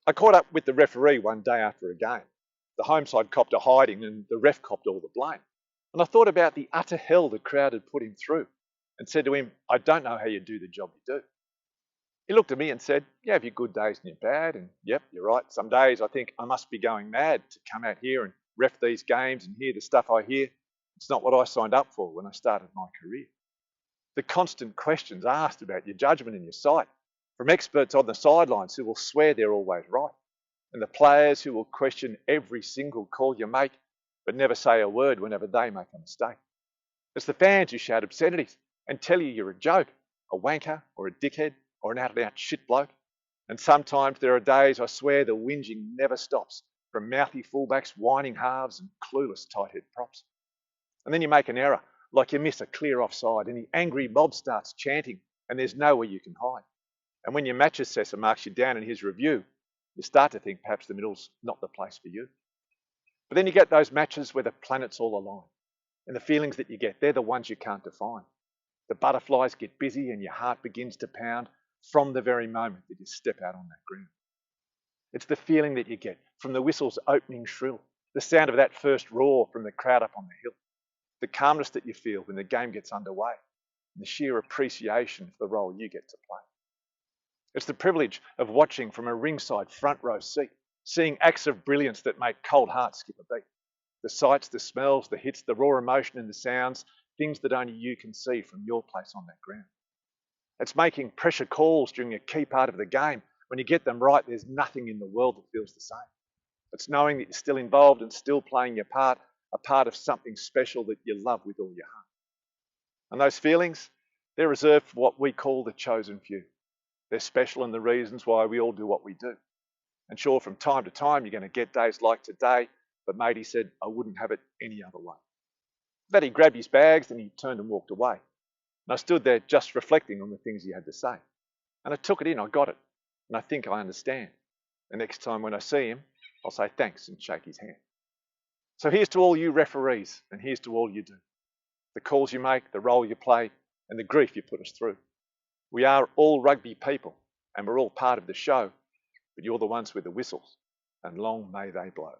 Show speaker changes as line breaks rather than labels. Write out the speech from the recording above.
I caught up with the referee one day after a game. The home side copped a hiding and the ref copped all the blame. And I thought about the utter hell the crowd had put him through and said to him, I don't know how you do the job you do. He looked at me and said, you have your good days and your bad. And yep, you're right. Some days I think I must be going mad to come out here and ref these games and hear the stuff I hear. It's not what I signed up for when I started my career. The constant questions asked about your judgment and your sight, from experts on the sidelines who will swear they're always right, and the players who will question every single call you make, but never say a word whenever they make a mistake. It's the fans who shout obscenities and tell you you're a joke, a wanker or a dickhead or an out-and-out shit bloke. And sometimes there are days I swear the whinging never stops, from mouthy fullbacks, whining halves and clueless tight-head props. And then you make an error, like you miss a clear offside and the angry mob starts chanting and there's nowhere you can hide. And when your match assessor marks you down in his review, you start to think perhaps the middle's not the place for you. But then you get those matches where the planets all align, and the feelings that you get, they're the ones you can't define. The butterflies get busy and your heart begins to pound from the very moment that you step out on that ground. It's the feeling that you get from the whistle's opening shrill, the sound of that first roar from the crowd up on the hill, the calmness that you feel when the game gets underway, and the sheer appreciation for the role you get to play. It's the privilege of watching from a ringside front row seat, seeing acts of brilliance that make cold hearts skip a beat. The sights, the smells, the hits, the raw emotion and the sounds, things that only you can see from your place on that ground. It's making pressure calls during a key part of the game. When you get them right, there's nothing in the world that feels the same. It's knowing that you're still involved and still playing your part, a part of something special that you love with all your heart. And those feelings, they're reserved for what we call the chosen few. They're special in the reasons why we all do what we do. And sure, from time to time, you're going to get days like today, but matey said, I wouldn't have it any other way. Then he grabbed his bags and he turned and walked away. And I stood there just reflecting on the things he had to say. And I took it in, I got it. And I think I understand. The next time when I see him, I'll say thanks and shake his hand. So here's to all you referees, and here's to all you do. The calls you make, the role you play, and the grief you put us through. We are all rugby people, and we're all part of the show, but you're the ones with the whistles, and long may they blow.